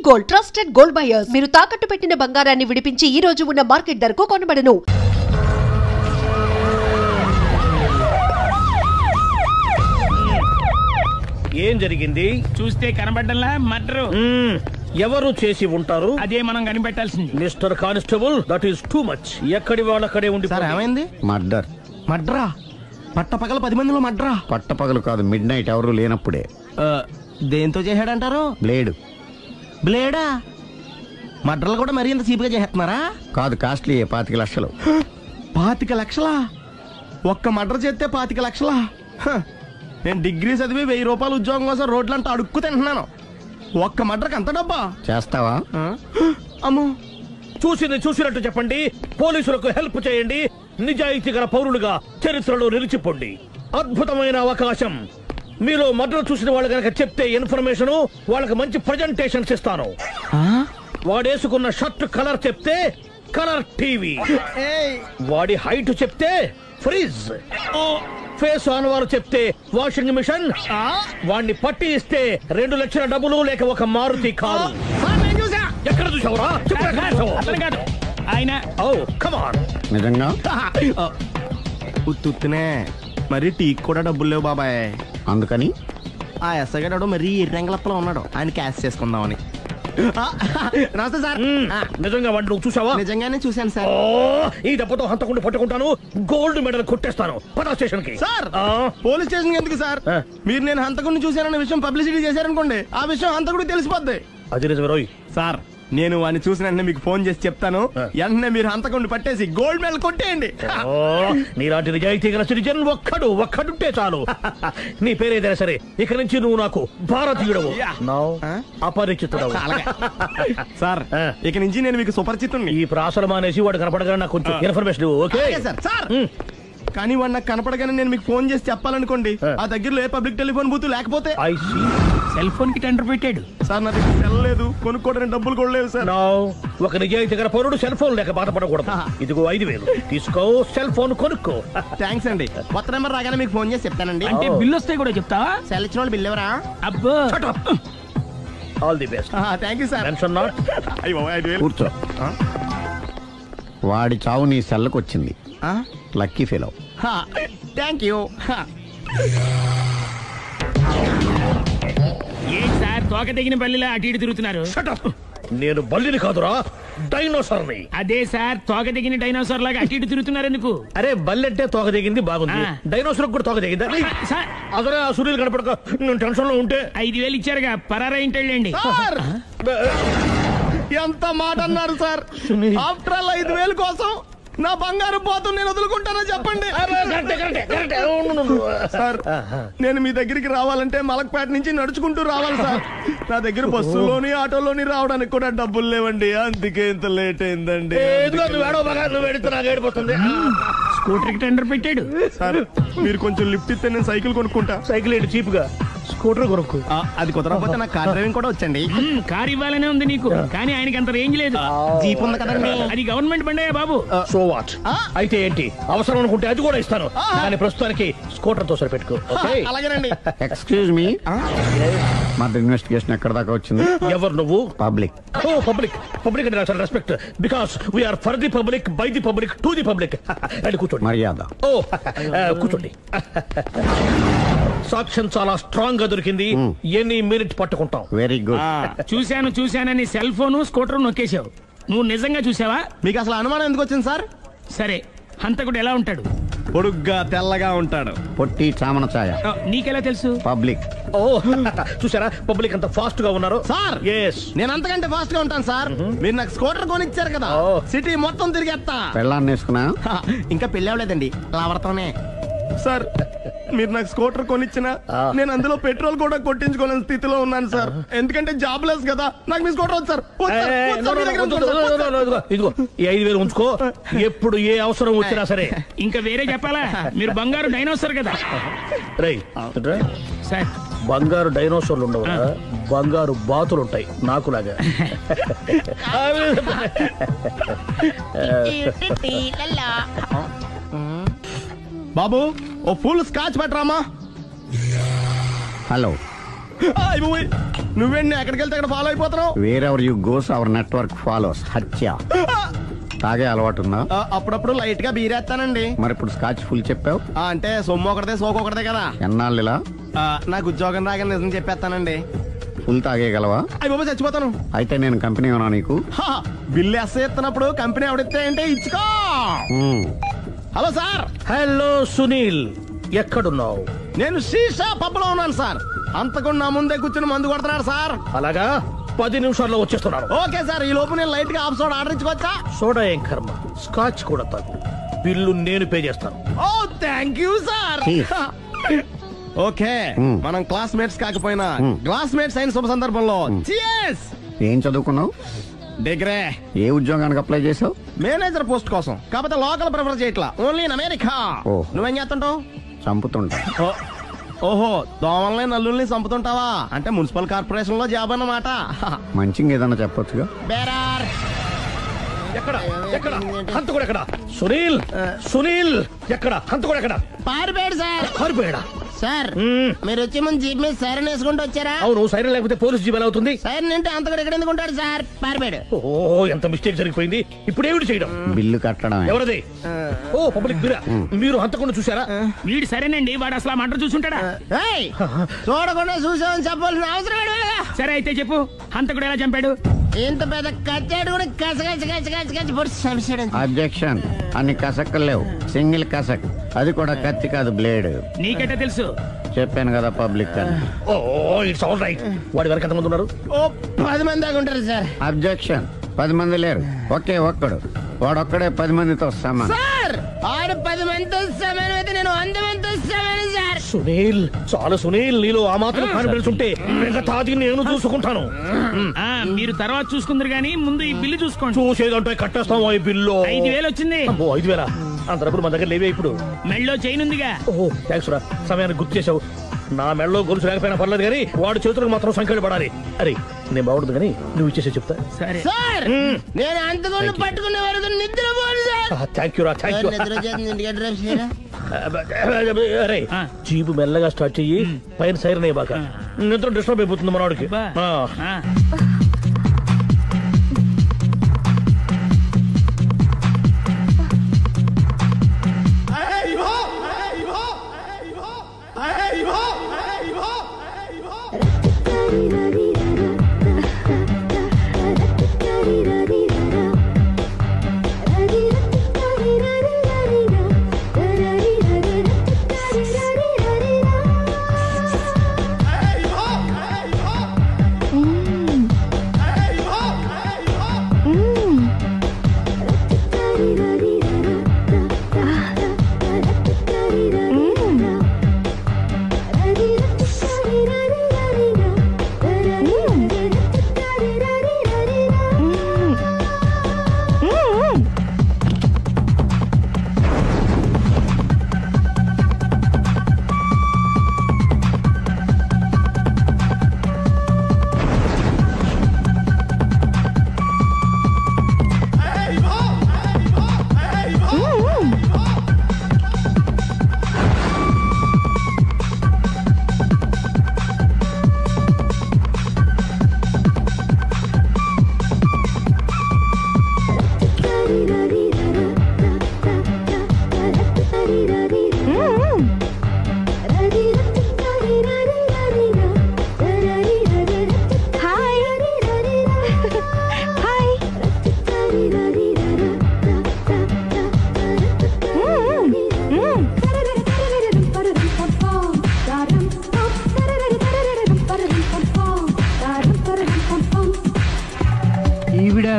Gold trusted gold buyers. మీరు తాకట్టు పెట్టిన బంగారాన్ని విడిపించి ఈ రోజు ఉన్న మార్కెట్ ధరకు కొనబడను. ఏం జరిగింది? చూస్తే కనబడ్డంలా మర్డర్. ఎవరు చేసి ఉంటారు? అదే మనం కనిపెట్టాల్సింది. Mister constable, that is too much. ఎక్కడి వాళ్ళక్కడే ఉండి. సార్ ఏమైంది? మర్డర్. మడ్రా? పట్టపగల 10 మందిలో మడ్రా? పట్టపగలు కాదు, మిడ్ నైట్ ఎవరు లేనప్పుడే. దేంతో చేశాడంటారు? బ్లేడ్. బ్లేడా? మడ్రలు కూడా మరీ ఇంత చీప్గా చేస్తున్నారా? కాదు, కాస్ట్లీ 25 లక్షలు. 25 లక్షలా? ఒక్క మడ్ర చేస్తే 25 లక్షలా? నేను డిగ్రీ చదివి 1000 రూపాయలు ఉద్యోగం కోసం రోడ్లంతా అడుక్కు తింటున్నాను. ఒక్క మడ్రకు అంత డబ్బా? చేస్తావా? అమ్మో, చూసినట్టు చెప్పండి. పోలీసులకు హెల్ప్ చేయండి. నిజాయితీ గల పౌరులుగా చరిత్రలో నిలిచిపోండి. అద్భుతమైన అవకాశం. మీలో మర్డర్ చూసిన వాళ్ళు కనుక చెప్తే ఇన్ఫర్మేషన్, వాళ్ళకి మంచి ప్రజెంటేషన్స్ ఇస్తాను. వాడేసుకున్న షర్ట్ కలర్ చెప్తే కలర్ టీవీ, వాడి హైట్ చెప్తే ఫ్రిజ్, ఫేస్ ఆన్ వారు చెప్తే వాషింగ్ మిషన్, వాడిని పట్టి ఇస్తే 2 లక్షల డబ్బులు లేక ఒక మారుతి కారు. ఎక్కడ చూసావురా? ఆయన నిజంగా ఉత్తునే మరి టీకి కూడా డబ్బులు లేవు బాబాయ్. అందుకని ఆ ఎస్ఐగాడు మరీ ఎర్రంగలప్పలో ఉన్నాడు, ఆయన క్యాష్ చేసుకుందామని. నమస్తే సార్. నిజంగా వాడిని నువ్వు చూసావా? నిజంగానే చూశాను సార్. ఈ దెబ్బతో హంతకుండా పట్టుకుంటాను, గోల్డ్ మెడల్ కొట్టేస్తాను. పదా స్టేషన్ కి. సార్, పోలీస్ స్టేషన్ ఎందుకు సార్? మీరు నేను హంతకుడిని చూశానన్న విషయం పబ్లిసిటీ చేశారనుకోండి, ఆ విషయం హంతకుడికి తెలిసిపోద్ది. అది నిజమే రోయ్. సార్, నేను వాడిని చూసిన వెంటనే మీకు ఫోన్ చేసి చెప్తాను. వెంటనే మీరు హంతకుడిని పట్టేసి గోల్డ్ మెడల్ కొట్టేయండి. నీలాంటి నిజాయితీ గల సిటిజన్ ఒక్కడుంటే చాలు. నీ పేరేదైనా సరే, ఇక నుంచి నువ్వు నాకు భారతీయుడవు, అపరిచితుడవు. సార్, ఇక నుంచి నేను మీకు సుపరిచితుడిని. ఈ ప్రాసలు మానేసి వాడు కనపడగానే నాకు కొంచెం ఇన్ఫర్మేషన్. Okay sir. కానీ వాడు నాకు కనపడగానే నేను మీకు ఫోన్ చేసి చెప్పాలనుకోండి, ఆ దగ్గరలో ఏ పబ్లిక్ టెలిఫోన్ బూత్ లేకపోతే. సెల్ ఫోన్ కి టెండర్ పెట్టాడు సార్. నా దగ్గర సెల్ లేదు, కొనుక్కోవడానికి డబ్బులు కూడా లేవు సార్. ఒక నిజాయితీ గల పౌరుడు సెల్ ఫోన్ లేక బాధపడకూడదు. ఇదిగో 5000 తీసుకో, సెల్ ఫోన్ కొనుక్కో. థ్యాంక్స్ అండి. కొత్త నెంబర్ రాగానే మీకు ఫోన్ చేసి చెప్తానండి. అంటే బిల్ వస్తే కూడా చెప్తావా? సెల్ ఇచ్చిన వాళ్ళు బిల్ ఎవరా? అబ్బో, all the best. Thank you sir. Tension not. కూర్చో. వాడి చావు నీ సెల్లకు వచ్చింది. Lucky fellow. Thank you. ఏం సార్ తోక తెగిన బల్లిలా అటు ఇటు తిరుగుతున్నారు? నేను బల్లిని కాదురా, డైనోసార్ని. అదే సార్, తోక తెగిన డైనోసార్ లాగా అటు ఇటు తిరుగుతున్నారు ఎందుకు? అరే, బల్లెంటే తోక దిగింది బాగుంది, డైనోసార్ కూడా తోక దిగిందా? అదరే ఆ సూర్యులు కనపడక నేను టెన్షన్ లో ఉంటే 5000 ఇచ్చారుగా, పరారా ఇంటండి. ఎంత మాట అన్నారు సార్? ఆఫ్టర్ ఆల్ 5000 కోసం నా బంగారు పోతు నేను వదులుకుంటానని చెప్పండి సార్. నేను మీ దగ్గరికి రావాలంటే మలక్పేట నుంచి నడుచుకుంటూ రావాలి సార్. నా దగ్గర బస్సులోని ఆటోలోని రావడానికి కూడా డబ్బులు లేవండి, అందుకే ఇంత లేట్ అయిందండి. స్కూటర్ కి టెండర్ పెట్టాడు సార్. మీరు కొంచెం లిఫ్ట్ ఇస్తే నేను సైకిల్ కొనుక్కుంటా. సైకిల్ ఏంటి చీప్ గా, స్కూటర్ కొనుక్కు. అది కుదరకపోతే నాకు కార్ డ్రైవింగ్ కూడా వచ్చండి. కార్ ఇవ్వాలనే ఉంది నీకు, కానీ ఆయనకి అంత రేంజ్ లేదు. జీప్ ఉంది కదండి. అది గవర్నమెంట్ బండయా బాబు. So what? అయితే ఏంటి, అవసరం అనుకుంటే అది కూడా ఇస్తాను, కానీ ప్రస్తుతానికి స్కూటర్ తో సరిపెట్టుకో. అలాగేనండి. ఎక్స్క్యూజ్ మీ, మర్డర్ ఇన్వెస్టిగేషన్ ఎక్కడ దాకా వచ్చింది? ఎవరు నువ్వు? పబ్లిక్. ఓ పబ్లిక్. పబ్లిక్ అంటే చాలా respect, because we are for the public, by the public, to the public. అని కూర్చోండి. మర్యాద. ఓ కూర్చోండి. సాక్ష్యం చాలా స్ట్రాంగ్ గా దొరికింది, ఎన్ని మినిట్ పట్టుకుంటాం. Very good. చూశానని సెల్ ఫోన్ స్కూటర్ నొక్కేశావు. నువ్వు నిజంగా చూసావా? మీకు అసలు అనుమానం ఎందుకు వచ్చింది సార్? సరే, హంతకుడు ఎలా ఉంటాడు? పొడుగ్గా తెల్లగా ఉంటాడు. పొట్టి చామన ఛాయ. నీకెలా తెలుసు? పబ్లిక్. ఓ చూసారా, పబ్లిక్ అంత ఫాస్ట్ గా ఉన్నారు సార్. నేను అంతకంటే ఫాస్ట్ గా ఉంటాను సార్. మీరు నాకు స్కూటర్ కొనిచ్చారు కదా, సిటీ మొత్తం తిరిగేస్తా. పెళ్ళాన్ని వేసుకున్నా? ఇంకా పెళ్ళి అవ్వలేదండి, లావర్తోనే. సార్, మీరు నాకు స్కూటర్ కొనిచ్చిన నేను అందులో పెట్రోల్ కూడా కొట్టించుకోలేని స్థితిలో ఉన్నాను సార్. ఎందుకంటే జాబ్ లెస్ కదా, నాకు మీ స్కూటర్ వద్దు సార్. ఇదిగో ఈ 5000 ఉంచుకో, ఎప్పుడు ఏ అవసరం వచ్చినా సరే. ఇంకా వేరే చెప్పాలా? మీరు బంగారు డైనోసార్ కదా. రేయ్ సార్, బంగారు డైనోసార్లు ఉండవు, బంగారు బాతులు ఉంటాయి నాకులాగా. బాబు, ఓ ఫుల్ స్కాచ్ పెట్టరామా? హలో. నువ్వేంటి ఎక్కడికి వెళ్తే అక్కడ ఫాలో అయిపోతున్నావు? Wherever you goes our network follows. హత్య. తాగే అలవాటు ఉందా? అప్పుడప్పుడు లైట్ గా బీరేస్తానండి. మరి ఇప్పుడు స్కాచ్ ఫుల్ చెప్పావు అంటే సొమ్ము ఒకటిదే సోకు ఒకటిదే కదా. ఎన్నాళ్ళు ఇలా? నాకు ఉద్యోగం రాగానే నిజం చెప్పేస్తానండి. ఫుల్ తాగేయగలవా? అయ్యి బాబా చచ్చిపోతాను. అయితే నేను కంపెనీ ఉన్నా నీకు. బిల్లు ఎస్ ఎత్తినప్పుడు కంపెనీ ఎవడితే అంటే ఇచ్చుకో. Hello sir. హలో సునీల్, ఎక్కడున్నావు? నేను శీషా పబ్ లో ఉన్నాను సార్. అంతకుండా నా ముందే కూర్చుని మందు కొడుతున్నాడు సార్. అలాగా, 10 నిమిషాల్లో వచ్చేస్తున్నాను. Okay sir. ఈ లోపు నేను లైట్ గా హాఫ్ సోడా ఆర్డర్ ఇచ్చుకోవచ్చా? సోడా ఏం కర్మ, స్కాచ్ కూడా తాగు. బిల్లు నేను పే చేస్తాను. Oh thank you sir. Okay, మనం క్లాస్మేట్స్ కాకపోయినా క్లాస్మేట్స్ అయిన శుభ సందర్భంలో cheers. ఏం చదువుకున్నావు? డిగ్రీ. ఏ ఉద్యోగానికి అప్లై చేసావు? మేనేజర్ పోస్ట్ కోసం. కాకపోతే లోకల్ ప్రిఫర్ చేయట్లా, ఓన్లీ ఇన్ అమెరికా. నువ్వేం చేస్తుంటావు? చంపుతుంటా. ఓహో, దోమల్ని నల్లుల్ని చంపుతుంటావా? అంటే మున్సిపల్ కార్పొరేషన్ లో జాబ్ అన్నమాట. మంచిగా ఏదన్నా చెప్పొచ్చుగా. బేరార్. ఎక్కడ ఎక్కడ హంతకుడు ఎక్కడ? సునీల్, సునీల్ ఎక్కడ? హంతకుడు ఎక్కడ? పారిపోయాడు సార్. పారిపోయాడా? సార్ మీరు వచ్చే ముందు జీప్ మీద సైరన్ వేసుకుంటూ వచ్చారా? అవును, సైరన్ లేకపోతే పోలీస్ జీప్ ఎలా అవుతుంది? సైరన్ అంటే అంతకుడు ఎక్కడ ఎందుకు ఉంటాడు సార్? పారిపోయాడు. ఓ, ఎంత మిస్టేక్ జరిగిపోయింది. ఇప్పుడు ఏమిటి చేయడం? బిల్లు కట్టడం. ఎవరది? ఓ, పబ్లిక్ బిరా. మీరు హంతకుండా చూసారా? వీడు సరేనండి, వాడు అసలు మంట చూసుంటాడా? చూడకుండా చూసామని చెప్పాల్సిన అవసరం లేదు. సరే అయితే చెప్పు, హంతకుడు ఎలా చంపాడు? ఇంత పెద్ద కచ్చాడు కూడా కస. అబ్జెక్షన్. అన్ని కసక్కలు లేవు, సింగిల్ కసక్. అది కూడా కత్తి కాదు, బ్లేడ్. నీకెట్టా తెలుసు? చెప్పాను కదా పబ్లిక్ అని. ఓ, ఇట్స్ ఆల్ రైట్. వాడి వరకు ఎంతమంది ఉన్నారు? ఓ 10 మంది దాకా ఉంటారు సార్. అబ్జెక్షన్. 10 మంది లేరు, ఒకే ఒక్కడు. వాడొక్కడే 10 మందితో సమానం. సార్ ఆడు 10 మందితో సమానం అయితే నేను 100 మందితో సమానం సార్. సునీల్, చాలా సునీల్, నీలో ఆ మాత్రం కాన్ఫిడెన్స్ ఉంటే మిగతాది నేను చూసుకుంటాను. మీరు తర్వాత చూసుకుందరు గానీ ముందు ఈ బిల్లు చూసుకోండి. చూసేదంటే కట్టేస్తాము ఈ బిల్లు. 5,000 వచ్చింది. 5,000? అంత డబ్బులు మన దగ్గర లేవే ఇప్పుడు. మెళ్ళో చైన్ ఉందిగా. ఓహో, థ్యాంక్స్ రా, సమయానికి గుర్తు చేసావు. నా మెడలో గొలుసు లేకపోయినా పర్లేదు కానీ వాడి చేతులకు మాత్రం సంఖ్యలు పడాలి. అరే, నేను బాగుండదు కానీ నువ్వు ఇచ్చేసే చెప్తా. సరే సార్, నేను అంతకుండా పట్టుకునే వరకు నిద్రపోను సార్. థ్యాంక్ యూ రా, థ్యాంక్ యూ. అరే, జీబు మెల్లగా స్టార్ట్ చెయ్యి, పైన సైరన్ అయ్యి బాగా. నిద్ర డిస్టర్బ్ అయిపోతుంది మనవాడికి.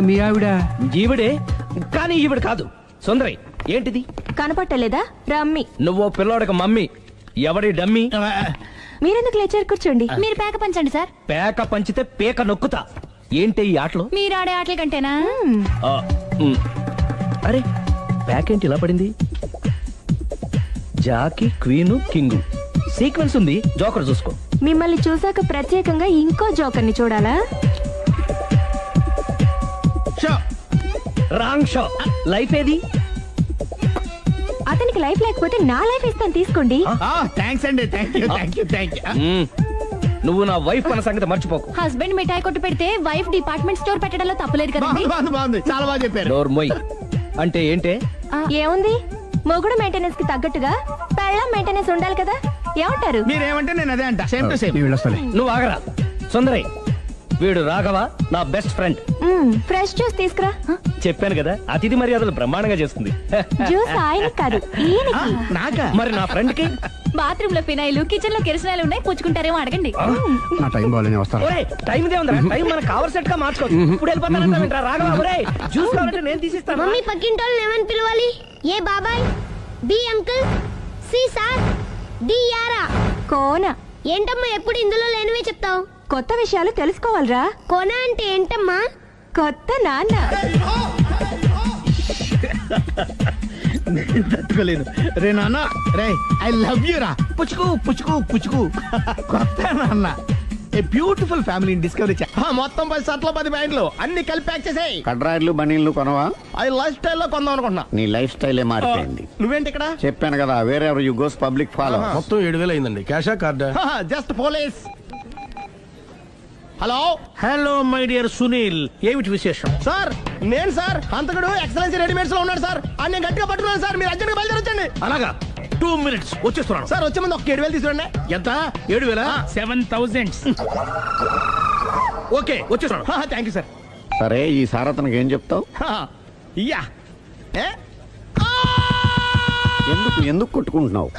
మీ ఆవిడ ఈవిడే, కానీ ఈవిడ కాదు. సుందరి, ఏంటిది? కనపట్టలేదా? రమ్మి. నువ్వు పిల్లోడక మమ్మీ. ఎవడి డమ్మీ? మీరెందుకు లేచారు? కూర్చోండి. మీరు పేక పంచండి సార్. పేక పంచితే పేక నొక్కుతా. ఏంటి ఈ ఆటలు? మీరు ఆడే ఆటల కంటేనా? అరే, పేకేంటి ఇలా పడింది? జాకి, క్వీను, కింగు సీక్వెన్స్ ఉంది. జోకర్ చూసుకో. మిమ్మల్ని చూసాక ప్రత్యేకంగా ఇంకో జోకర్ని చూడాలా? Wrong show. లైఫ్ ఏది? అతనికి లైఫ్ లేకపోతే నా లైఫ్ ఇస్తాను, తీసుకోండి. థ్యాంక్స్ అండి. Thank you. నువ్వు నా వైఫ్ అన్న సంగతి మర్చిపోకు. హస్బెండ్ మిఠాయి కొట్టు పెడితే వైఫ్ డిపార్ట్మెంట్ స్టోర్ పెట్టడంలో తప్పలేదు కదండి. బాగుంది, చాలా బాగా చెప్పారు. డోర్ మొయ్ అంటే ఏంటే? ఏముంది, మొగుడు మెయింటెనెన్స్ కి తగ్గట్టుగా పెళ్ళాం మెయింటెనెన్స్ ఉండాలి కదా. ఏమంటారు? మీరేమంటే నేను అదే అంట. Same to same. నువ్వు ఆగరా సుందరి. వీడు రాఘవ, నా బెస్ట్ ఫ్రెండ్. ఫ్రెష్ జ్యూస్ తీసుకురా. చెప్పాను కదా, అతిథి మర్యాదలు బ్రహ్మాండంగా చేస్తుంది. జ్యూస్ ఆయనకి కాదు, ఈయనకి. నాకా? మరి నా ఫ్రెండ్ కి? బాత్రూమ్ లో ఫినాయిల్, కిచెన్ లో కిరసనాయిలు ఉన్నాయి, పుచ్చుకుంటారేమో అడగండి. నా టైం బాగాలేని వస్తాను. ఒరే టైం ఇదే ఉందా? టైం మన కవర్ సెట్ గా మార్చుకోవచ్చు. ఇప్పుడు వెళ్ళిపోతానంటా రాఘవ. ఒరే జ్యూస్ కావాలంటే నేను తీసిస్తాను. మమ్మీ పక్కింటోళ్ళని ఏమని పిలవాలి? ఏ బాబాయ్, B uncle, C sir, D యారా. కోన. ఏంటమ్మా ఎప్పుడు ఇందులో లేనివే చెప్తావు? కొత్త విషయాలు తెలుసుకోవాలరా. కోన అంటే ఏంటమ్మా? కొత్త నాన్న. తట్టుకోలేదు రే నాన్న. రే ఐ లవ్ యూ రా. పుచ్చుకు పుచ్చుకు పుచ్చుకు. కొత్త నాన్న. A beautiful family discovery. మొత్తం 10 షర్ట్లు 10 ప్యాంట్లు అన్ని కలిపి ప్యాక్ చేసేయ్. కడ్రాయిలు బనీళ్లు కొనవా? అది లైఫ్ స్టైల్ లో కొందాం అనుకుంటున్నా. నీ లైఫ్ స్టైలే మారిపోయింది. నువ్వేంటి ఇక్కడ? చెప్పాను కదా, వేరే యు గోస్ పబ్లిక్ ఫాలో. మొత్తం 7,000 అయిందండి. క్యాషా కార్డా? Just police. Hello hello my dear Sunil, ఏమిటి విశేషం? సార్, నేను సార్ హంతకుడు ఎక్సలెన్సీ రెడీమేడ్స్ లో ఉన్నాడు సార్. అని నేను గట్టిగా పట్టుకున్నాను సార్. మీరు అర్జెంట్ గా బయలుదేరొచ్చండి. అలాగా, 2 minutes వచ్చేస్తున్నాను. సార్ వచ్చే ముందు ఒక 7,000 తీసుకురండి. ఎంత? 7,000? 7,000. ఓకే వచ్చేస్తున్నాను. Thank you sir. సరే, ఈ సార్ అతనికి ఏం చెప్తావు? ఇయ్యా. ఎందుకు ఎందుకు కొట్టుకుంటున్నావు?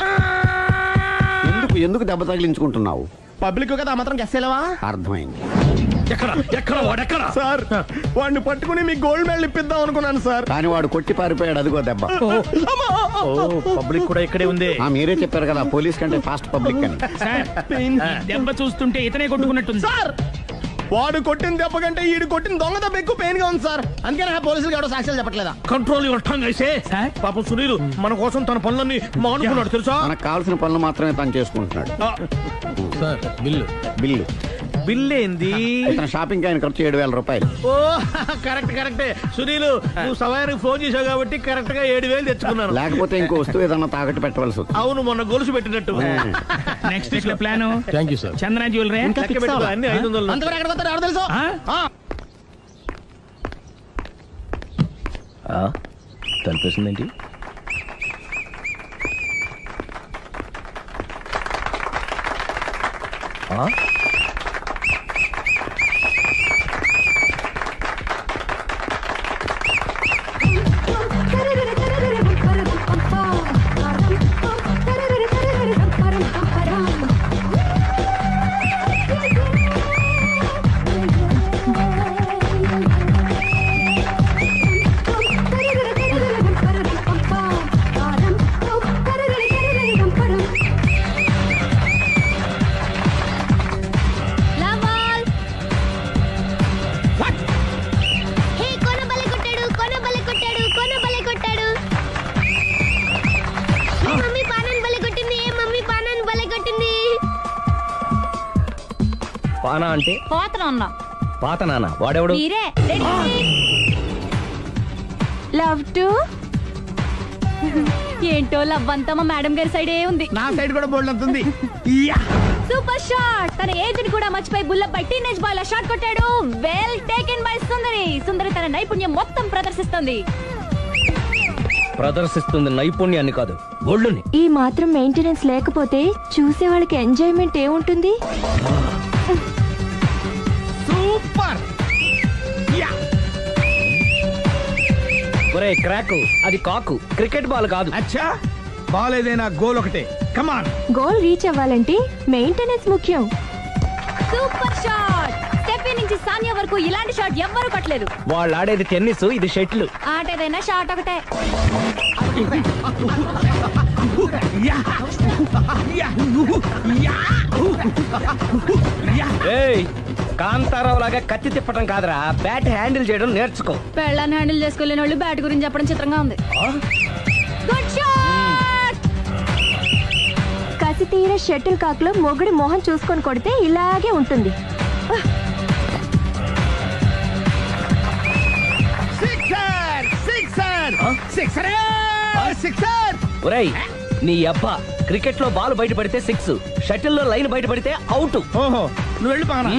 ఎందుకు దెబ్బ తగిలించుకుంటున్నావు? పబ్లిక్ కదా మాత్రం గెస్సేలేవా? అర్థమైంది. ఎక్కడ వాడెక్కడ? సార్, వాడిని పట్టుకుని మీ గోల్డ్ మెడల్ ఇప్పిద్దాం అనుకున్నాను సార్. కానీ వాడు కొట్టి పారిపోయాడు. అదిగో దెబ్బ. పబ్లిక్ కూడా ఇక్కడే ఉంది. మీరే చెప్పారు కదా, పోలీస్ కంటే ఫాస్ట్ పబ్లిక్ అని. సార్, ఈ దెబ్బ చూస్తుంటే ఇతనే కొట్టుకున్నట్టుంది. సార్, వాడు కొట్టిన దెబ్బ కంటే ఈడు కొట్టిన దొంగ దెబ్బ ఎక్కువ పెయిన్ గా ఉంది సార్. అందుకని పోలీసులు ఎవడో సాక్ష్యాలు చెప్పట్లేదా? కంట్రోల్ యువర్ టంగ్ అయితే. పాపం సునీల్ మన కోసం తన పనులన్నీ మానుకున్నాడు తెలుసా? మనకు కావాల్సిన పనులు మాత్రమే తను చేసుకుంటున్నాడు. Sir bill. బిల్ ఏంది? ఇతను షాపింగ్ ఆయన ఖర్చు 7,000 రూపాయలు. ఓ కరెక్టే. సునీల్, నువ్వు సమయానికి ఫోన్ చేసావు కాబట్టి కరెక్ట్ గా 7,000 తెచ్చుకున్నాను. లేకపోతే ఇంకో వస్తువు ఏదన్నా తాకట్టు పెట్టవలసి వస్తుంది. అవును, మొన్న గొలుసు పెట్టినట్టు. నెక్స్ట్ వీక్ లో plan. Thank you sir. Chandana jewellery. లెక్క పెట్టుకో, అన్ని 500. అంతవరకు ఎక్కడ పోతారు ఎవరు తెలుసు? తలిపేసిందేంటి? పానా అంటే పాత నాన్న. వాడెవడు? లవ్ టు ఏంటో లవ్ అంతా మా మేడం గారి సైడే ఉంది. నా సైడ్ కూడా బోల్డ్ అవుతుంది. Super shot. తన ఏజ్ ని కూడా మర్చిపోయి బుల్లపై టీనేజ్ బాయ్ లా షాట్ కొట్టాడు. వెల్ టేకెన్ బై సుందరి. సుందరి తన నైపుణ్యం మొత్తం ప్రదర్శిస్తుంది నైపుణ్యాన్ని కాదు, ఒళ్ళుని. ఈ మాత్రం మెయింటెనెన్స్ లేకపోతే చూసే వాళ్ళకి ఎంజాయ్మెంట్ ఏముంటుంది? సూపర్. ఒరే క్రాక్, అది కాకు, క్రికెట్ బాల్ కాదు. అచ్చా, బాల్ ఏదైనా గోల్ ఒకటే. కమాన్. గోల్ రీచ్ అవ్వాలంటే మెయింటెనెన్స్ ముఖ్యం. Super shot. స్టెఫీ నుంచి సానియా వరకు ఇలాంటి షాట్ ఎవ్వరూ కొట్టలేదు. వాళ్ళు ఆడేది టెన్నిస్, ఇది షటిల్. ఆట ఏదైనా షాట్ ఒకటే. కాంతారావు లాగా కత్తి తిప్పటం కాదురా, బ్యాట్ హ్యాండిల్ చేయడం నేర్చుకో. పెళ్ళాన్ని హ్యాండిల్ చేసుకోలేని వాళ్ళు బ్యాట్ గురించి చెప్పడం చిత్రంగా ఉంది. Good shot. కసి తీర షటిల్ కాక్ లో మొగుడి మొహం చూసుకొని కొడితే ఇలాగే ఉంటుంది. ఒరేయ్, నీ అబ్బా క్రికెట్ లో బాల్ బయట పడితే 6, షటిల్ లో లైన్ బయట పడితే అవుట్. ఓహో నువ్వు వెళ్ళి పక్కన.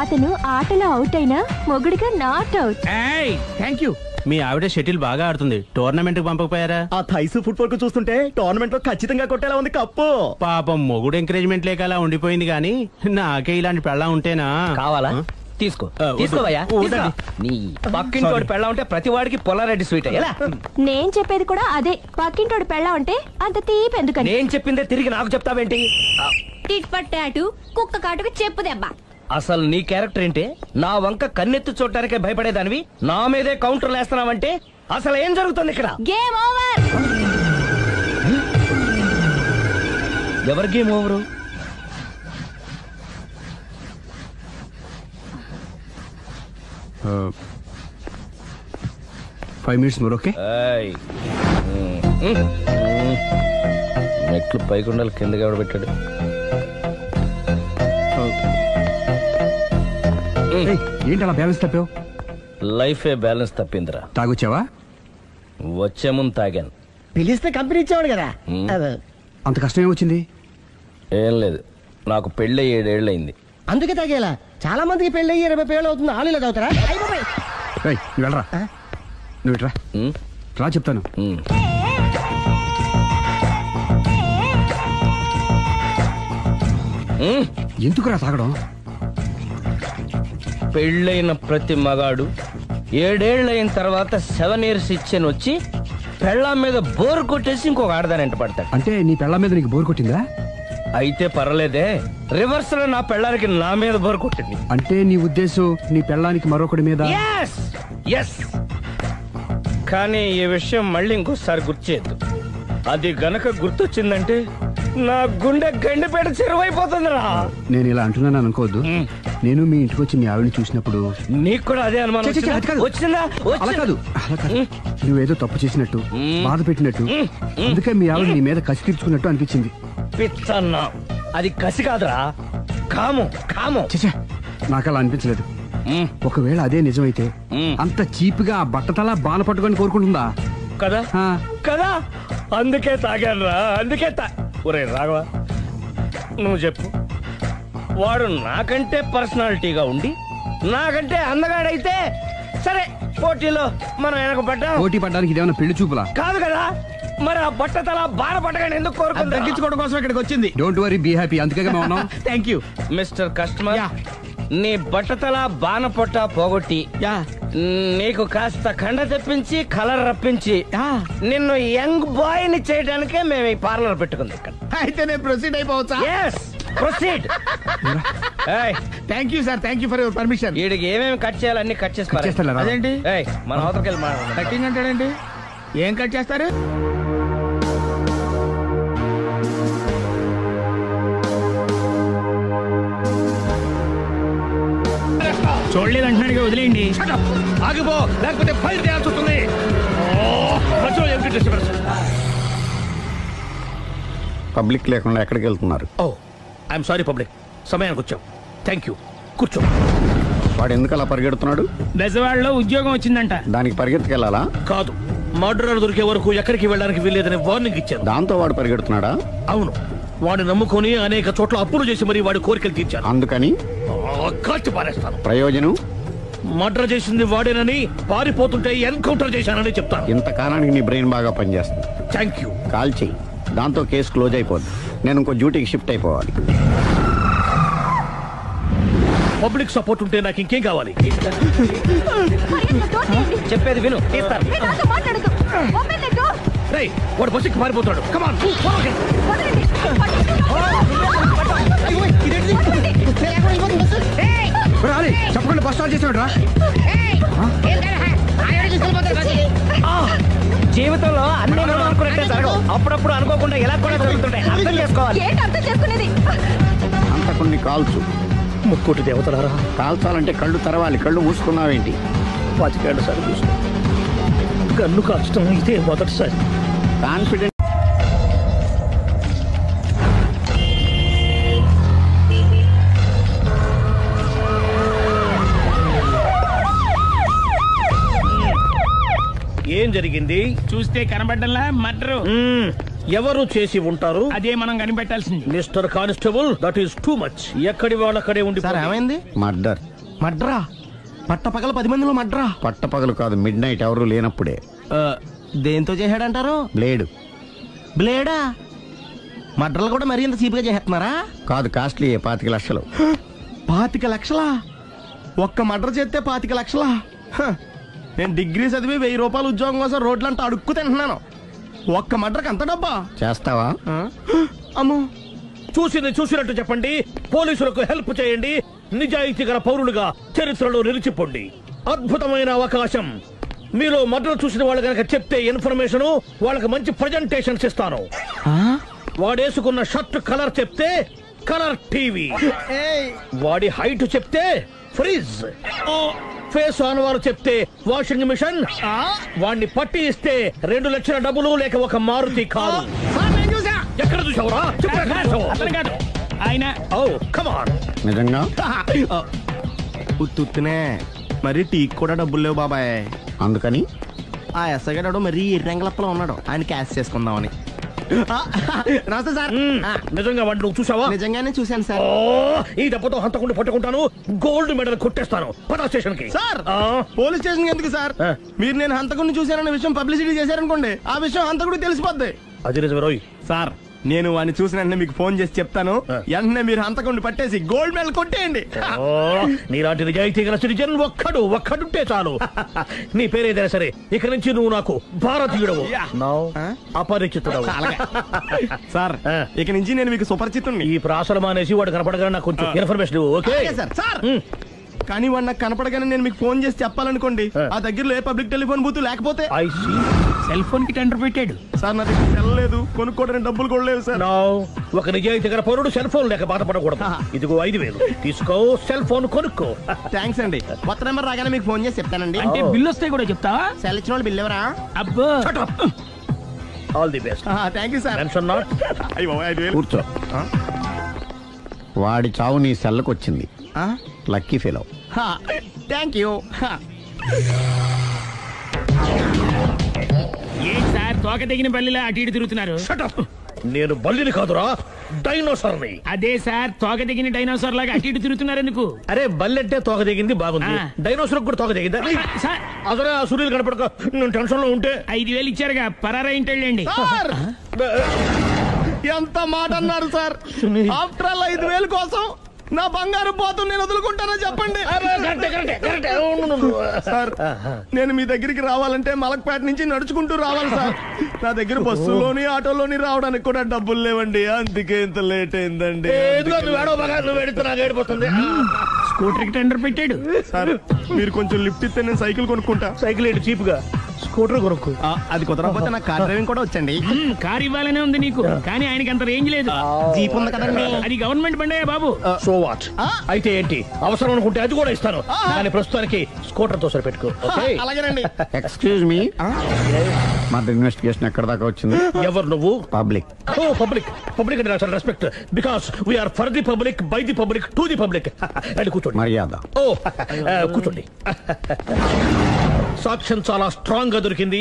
అతను ఆటలో అవుట్ అయినా మొగుడిగా నాట్ అవుట్. Thank you. మీ ఆవిడ షటిల్ బాగా ఆడుతుంది, టోర్నమెంట్ కి పంపకపోయారా? ఆ థైస్ ఫుట్బాల్ కు చూస్తుంటే టోర్నమెంట్ లో ఖచ్చితంగా కొట్టేలా ఉంది కప్పు. పాపం మొగుడు ఎంకరేజ్మెంట్ లేక అలా ఉండిపోయింది గానీ నాకే ఇలాంటి పెళ్ళా ఉంటేనా. కావాలా? తీసుకో తీసుకోవయ్యా. నీ పక్కింటోడి పెళ్ళ ఉంటే ప్రతి వాడికి పొలారెడ్డి స్వీట్. ఎలా? నేను చెప్పేది కూడా అదే. పక్కింటోడు పెళ్ళా ఉంటే అంత తీపి ఎందుకని? నేను చెప్పిందే తిరిగి నాకు చెప్తావేంటి? టిట్ పట్టాటు కుక్క కాటుకు చెప్పు దెబ్బ. అసలు నీ క్యారెక్టర్ ఏంటి? నా వంక కన్నెత్తి చూడటానికే భయపడేదానివి నా మీదే కౌంటర్లు వేస్తున్నావంటే అసలు ఏం జరుగుతుంది ఇక్కడ? Game over. ఎవరి game over? 5 minutes more, okay? మెట్లు పైకుండాలి కిందకి ఎవడ పెట్టాడు? ఏంటి అలా బ్యాలెన్స్ తప్పావు? లైఫే బ్యాలెన్స్ తప్పిందిరా. తాగొచ్చావా? వచ్చే ముందు తాగాను. పిలిస్తే కంపెనీ ఇచ్చేవాడు కదా. అంత కష్టం ఏమొచ్చింది? ఏం లేదు, నాకు పెళ్ళి 7 ఏళ్ళు అయింది. అందుకే తాగేలా. చాలా మందికి పెళ్ళి 20 ఏళ్ళు అవుతుంది. ఆలు ఇలా తాగుతారా? నువ్వు వెళ్ళరా, నువ్వు ఇట్రా రా చెప్తాను. ఎందుకురా తాగడం? పెళ్ళైన ప్రతి మగాడు 7 ఏళ్ళు అయిన తర్వాత 7 years ఇచ్చాను వచ్చి పెళ్ళాం మీద బోరు కొట్టేసి ఇంకొక ఆడదాని ఎంట పడతాడు. అంటే నీ పెళ్ళాం మీద నీకు బోరు కొట్టిందా? అయితే పర్లేదే, రివర్స్ లో నా పెళ్ళానికి నా మీద బోరు కొట్టింది. అంటే నీ ఉద్దేశం నీ పెళ్ళానికి మరొకటి మీద? ఎస్. కానీ ఈ విషయం మళ్ళీ ఇంకోసారి గుర్చేద్దు. అది గనక గుర్తొచ్చిందంటే నా గుండె గండిపేట చెరువైపోతుందిరా. నేను ఇలా అంటున్నాను అనుకోవద్దు. నేను మీ ఇంటికి వచ్చి మీ ఆవిడని చూసినప్పుడు నీకు కూడా అదే అనుమానం వచ్చిందా? అలా కాదు, నువ్వేదో తప్పు చేసినట్టు, బాధ పెట్టినట్టు, అందుకే మీ ఆవిడ నీ మీద కసి తీర్చుకున్నట్టు అనిపించింది. పిచ్చన్నా, అది కసి కాదురా, కాము. నాకు అలా అనిపించలేదు. ఒకవేళ అదే నిజమైతే అంత చీప్ గా బట్టతలా బాణ పట్టుకొని కోరుకుంటుందా? కదా అందుకే తాగాను రా. ఒరే రాఘవ, నువ్వు చెప్పు, వాడు నాకంటే పర్సనాలిటీగా ఉండి నాకంటే అందగాడైతే సరే, పోటీలో మనం వెనకబడ్డాం. పోటీ పడ్డానికి ఇదేమన్నా పెళ్లి చూపులా? కాదు కదా, మరి ఆ బట్టతల బాణ పట్టగానే ఎందుకు కోరుకుంది? తగ్గించుకోవడం కోసం ఇక్కడికి వచ్చింది. Don't worry, be happy. అందుకే మేము ఉన్నాం. Thank you mister customer. నీ బట్టతల బాణ పొట్ట పోగొట్టి నీకు కాస్త కండ తెప్పించి కలర్ రప్పించి నిన్ను యంగ్ బాయ్ ని చేయడానికే మేము ఈ పార్లర్ పెట్టుకుంది ఇక్కడ. అయితే నేను ప్రొసీడ్ అయిపోవచ్చా? Proceed. Thank you sir, thank you for your permission. వీడికి ఏమేమి కట్ చేయాలో అన్ని కట్ చేస్తారు. అదేంటి మన అవతలకి వెళ్ళి కటింగ్ అంటాడండి? ఏం కట్ చేస్తారు? చూడలేదు అంటున్నాడు, వదిలేయండి. ఆగిపో, లేకపోతే ఫైర్ చేయాల్సి వస్తుంది. పబ్లిక్ లేకుండా ఎక్కడికి వెళ్తున్నారు? ఐఎమ్ సారీ పబ్లిక్, సమయానికి వచ్చాం. థ్యాంక్ యూ, కూర్చో. వాడు ఎందుకు అలా పరిగెడుతున్నాడు? బెజవాడలో ఉద్యోగం వచ్చిందంట. దానికి పరిగెత్తుకెళ్ళాలా? కాదు, మర్డరర్ దొరికే వరకు ఎక్కడికి వెళ్ళడానికి వీల్లేదని వార్నింగ్ ఇచ్చారు. దాంతో వాడు పరిగెడుతున్నాడా? అవును, వాడిని నమ్ముకొని అనేక చోట్ల అప్పులు చేసి మరి వాడి కోరికలు తీర్చారు. అందుకని కాల్చి పారేస్తాను. ప్రయోజనం? మర్డర్ చేసింది వాడేనని, పారిపోతుంటే ఎన్కౌంటర్ చేశానని చెప్తాను. ఇంతకాలానికి నీ బ్రెయిన్ బాగా పనిచేస్తుంది. Thank you. కాల్ చెయ్యి, దాంతో కేసు క్లోజ్ అయిపోద్ది. నేను ఇంకో డ్యూటీకి షిఫ్ట్ అయిపోవాలి. పబ్లిక్ సపోర్ట్ ఉంటే నాకు ఇంకేం కావాలి? చెప్పేది విను. వాడు బస్సుకి మారిపోతాడు. కమాన్, చెప్పకుండా బస్ స్టార్ట్ చేసాడు రా. జీవితంలో అన్ని మనం అనుకున్నట్టే జరగవు. అప్పుడప్పుడు అనుకోకుండా ఎలా కూడా జరుగుతుంటాయి. అర్థం చేసుకోవాలి. అంత కొన్ని కాల్చు. ముక్కోటి దేవతలారా, కాల్చాలంటే కళ్ళు తెరవాలి. కళ్ళు మూసుకున్నావేంటి? 25 ఏళ్ల సార్ చూసుకో. గన్ను కాల్చడం ఇదే మొదటిసారి. కాన్ఫిడెంట్. ఏం జరిగింది? చూస్తే కనబడ్డంలా మర్డరు. ఎవరు చేసి ఉంటారు? అదే మనం కనిపెట్టాల్సింది. Mister constable, that is too much. ఎక్కడి వాళ్ళక్కడే ఉండి. సార్ ఏమైంది? మర్డర్. మడ్రా? పట్టపగల 10 మందిలో మడ్రా? పట్టపగలు కాదు, మిడ్ నైట్ ఎవరు లేనప్పుడే. దేంతో చేశాడంటారు? బ్లేడ్. బ్లేడా? మడ్రలు కూడా మరీ ఇంత చీప్గా చేస్తున్నారా? కాదు, కాస్ట్లీ 25 లక్షలు. 25 లక్షలా? ఒక్క మడ్ర చేస్తే 25 లక్షలా? నేను డిగ్రీ చదివి 1000 రూపాయలు ఉద్యోగం కోసం రోడ్లంతా అడుక్కు తింటున్నాను. ఒక్క మడ్రకు అంత డబ్బా? చేస్తావా? అమ్మో. చూసినట్టు చెప్పండి. పోలీసులకు హెల్ప్ చేయండి. నిజాయితీ గల పౌరులుగా చరిత్రలో నిలిచిపోండి. అద్భుతమైన అవకాశం. మీలో మర్డర్ చూసిన వాళ్ళు కనుక చెప్తే ఇన్ఫర్మేషన్, వాళ్ళకి మంచి ప్రజెంటేషన్స్ ఇస్తాను. వాడేసుకున్న షర్ట్ కలర్ చెప్తే కలర్ టీవీ, వాడి హైట్ చెప్తే ఫ్రిజ్, ఫేస్ ఆన్ వారు చెప్తే వాషింగ్ మిషన్, వాడిని పట్టి ఇస్తే 2 లక్షల డబ్బులు లేక ఒక మారుతి కారు. ఎక్కడ చూసావురా? ఆయన నిజంగా ఉత్తునే మరి టీకి కూడా డబ్బులు లేవు బాబాయ్. అందుకని ఆ ఎస్ఐ గారు మరీ ఎర్రంగలప్పలో ఉన్నాడు, ఆయన క్యాష్ చేసుకుందామని. నమస్తే సార్. నిజంగా వాడిని నువ్వు చూసావా? నిజంగానే చూశాను సార్. ఈ దెబ్బతో హంతకుండా పట్టుకుంటాను, గోల్డ్ మెడల్ కొట్టేస్తాను. పదా స్టేషన్ కి. సార్ పోలీస్ స్టేషన్ ఎందుకు సార్? మీరు నేను హంతకుడిని చూశానన్న విషయం పబ్లిసిటీ చేశారనుకోండి, ఆ విషయం హంతకుడికి తెలిసిపోద్ది. అది నిజమే రోయ్. సార్ నేను వాడిని చూసిన వెంటనే మీకు ఫోన్ చేసి చెప్తాను. వెంటనే మీరు హంతకుడిని పట్టేసి గోల్డ్ మెడల్ కొట్టేయండి. నీలాంటి నిజాయితీ గల సిటిజన్ ఒక్కడుంటే చాలు. నీ పేరేదైనా సరే, ఇక నుంచి నువ్వు నాకు భారతీయుడవు, అపరిచితుడవు. సార్ ఇక నుంచి నేను మీకు సుపరిచితుడిని. ఈ ప్రాసలు మానేసి వాడు కనపడగా నాకు కొంచెం ఇన్ఫర్మేషన్. Okay sir. సార్ కానీ వాడు నాకు కనపడగానే నేను మీకు ఫోన్ చేసి చెప్పాలనుకోండి, ఆ దగ్గరలో ఏ పబ్లిక్ టెలిఫోన్ బూత్ లేకపోతే. సెల్ ఫోన్ కి టెండర్ పెట్టాడు సార్. నా దగ్గర సెల్ లేదు, కొనుక్కోవడానికి డబ్బులు కూడా లేవు సార్. ఒక నిజాయితీ గల పౌరుడు సెల్ ఫోన్ లేక బాధపడకూడదు. ఇదిగో 5000 తీసుకో, సెల్ ఫోన్ కొనుక్కో. థ్యాంక్స్ అండి. కొత్త నెంబర్ రాగానే మీకు ఫోన్ చేసి చెప్తానండి. అంటే బిల్లు వస్తే కూడా చెప్తావా? సెల్ ఇచ్చిన వాళ్ళు బిల్ ఎవరా? అబ్బో. All the best. Thank you sir. కూర్చో. వాడి చావు నీ సెల్లకు వచ్చింది. Lucky fellow. Thank you. ఏం సార్ తోక తెగిన బల్లిలా అటు ఇటు తిరుగుతున్నారు? నేను బల్లిని కాదురా, డైనోసార్ని. అదే సార్, తోక తెగిన డైనోసార్ లాగా అటు ఇటు తిరుగుతున్నారు ఎందుకు? అరే బల్లెట్టే తోక తెగింది బాగుంది, డైనోసార్ కూడా తోక తెగిందా? అదరే ఆ సూర్యులు కనపడక నేను టెన్షన్ లో ఉంటే 5000 ఇచ్చారుగా, పరారా ఇంటండి. ఎంత మాట అన్నారు సార్? ఆఫ్టర్ ఆల్ 5000 కోసం నా బంగారు పోతు నేను వదులుకుంటానో చెప్పండి సార్. నేను మీ దగ్గరికి రావాలంటే మలక్పేట నుంచి నడుచుకుంటూ రావాలి సార్. నా దగ్గర బస్సులోని ఆటోలోని రావడానికి కూడా డబ్బులు లేవండి, అందుకే ఇంత లేట్ అయిందండి. స్కూటర్ కి టెండర్ పెట్టాడు సార్. మీరు కొంచెం లిఫ్ట్ ఇస్తే నేను సైకిల్ కొనుక్కుంటా. సైకిల్ ఏంటి చీప్ గా, స్కూటర్ కొనుక్కు. అది కుదరకపోతే నాకు కార్ డ్రైవింగ్ కూడా వచ్చండి. కార్ ఇవ్వాలనే ఉంది నీకు, కానీ ఆయనకి అంత రేంజ్ లేదు. జీప్ ఉంది కదండి. అది గవర్నమెంట్ బండయా బాబు. So what? అయితే ఏంటి, అవసరం అనుకుంటే అది కూడా ఇస్తాను, కానీ ప్రస్తుతానికి స్కూటర్ తో సరిపెట్టుకో. అలాగేనండి. ఎక్స్క్యూజ్ మీ, మర్డర్ ఇన్వెస్టిగేషన్ ఎక్కడ దాకా వచ్చింది? ఎవరు నువ్వు? పబ్లిక్. ఓ పబ్లిక్. పబ్లిక్ అంటే చాలా respect, because we are for the public, by the public, to the public. అది కూర్చోండి. మర్యాద. ఓ కూర్చోండి. సాక్ష్యం చాలా స్ట్రాంగ్ గా దొరికింది,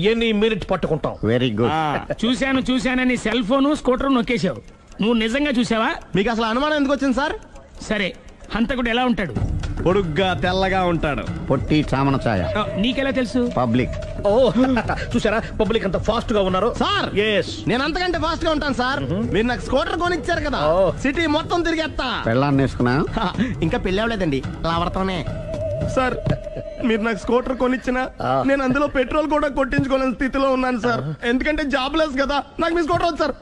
ఎన్ని మినిట్ పట్టుకుంటాం. Very good. చూశానని సెల్ ఫోన్ స్కూటర్ నొక్కేశావు. నువ్వు నిజంగా చూసావా? మీకు అసలు అనుమానం ఎందుకు వచ్చింది సార్? సరే, హంతకుడు ఎలా ఉంటాడు? పొడుగ్గా తెల్లగా ఉంటాడు. పొట్టి చామన ఛాయ. నీకెలా తెలుసు? పబ్లిక్. ఓ చూసారా పబ్లిక్ అంత ఫాస్ట్ గా ఉన్నారు సార్. ఎస్, నేను అంతకంటే ఫాస్ట్ గా ఉంటాను సార్. మీరు నాకు స్కూటర్ కొనిచ్చారు కదా, సిటీ మొత్తం తిరిగేస్తా. పెళ్ళాన్ని వేసుకున్నా? ఇంకా పెళ్ళి అవ్వలేదండి, లావర్తోనే. సార్ మీరు నాకు స్కూటర్ కొనిచ్చిన నేను అందులో పెట్రోల్ కూడా కొట్టించుకోలేని స్థితిలో ఉన్నాను సార్. ఎందుకంటే జాబ్ లెస్ కదా, నాకు మీ స్కూటర్ వద్దు సార్.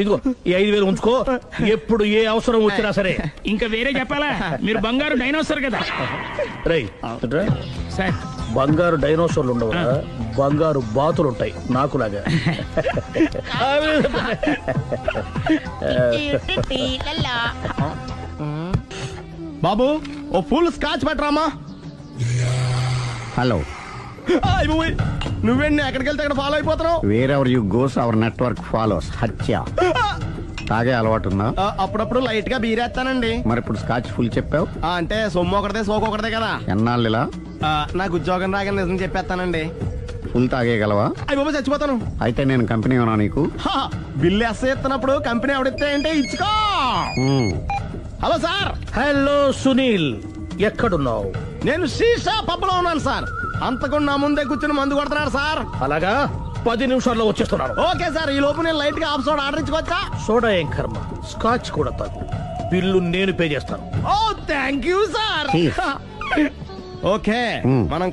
ఇదిగో ఈ 5000 ఉంచుకో, ఎప్పుడు ఏ అవసరం వచ్చినా సరే. ఇంకా వేరే చెప్పాలా? మీరు బంగారు డైనోసార్ కదా. రై సార్, బంగారు డైనోసార్లు ఉండవు, బంగారు బాతులు ఉంటాయి నాకులాగా. బాబు ఓ ఫుల్ స్కాచ్ పెట్టరామా. హలో. నువ్వేండి ఎక్కడికి వెళ్తే అక్కడ ఫాలో అయిపోతున్నావు? Wherever you goes our network follows. హత్య. తాగే అలవాటు ఉందా? అప్పుడప్పుడు లైట్ గా బీరేస్తానండి. మరి ఇప్పుడు స్కాచ్ ఫుల్ చెప్పావు అంటే సొమ్ము ఒకటిదే సోకు ఒకటిదే కదా. ఎన్నాళ్ళు ఇలా? నాకు ఉద్యోగం రాగానే నిజం చెప్పేస్తానండి. ఫుల్ తాగేయగలవా? అయ్యి బాబా చచ్చిపోతాను. అయితే నేను కంపెనీ ఉన్నా నీకు. బిల్లు ఎస్ ఎత్తినప్పుడు కంపెనీ ఎవడితే అంటే ఇచ్చుకో. Hello sir. హలో సునీల్, ఎక్కడున్నావు? నేను శీషా పబ్లో ఉన్నాను సార్. అంతకుండా నా ముందే కూర్చుని మందు కొడుతున్నాడు సార్. అలాగా, 10 నిమిషాల్లో వచ్చేస్తున్నాను. Okay sir. ఈ లోపు నేను లైట్ గా హాఫ్ సోడా ఆర్డర్ ఇచ్చుకోవచ్చా? సోడా ఏం కర్మ, స్కాచ్ కూడా తాగు. బిల్లు నేను పే చేస్తాను. Oh thank you sir. Cheers. Okay, మనం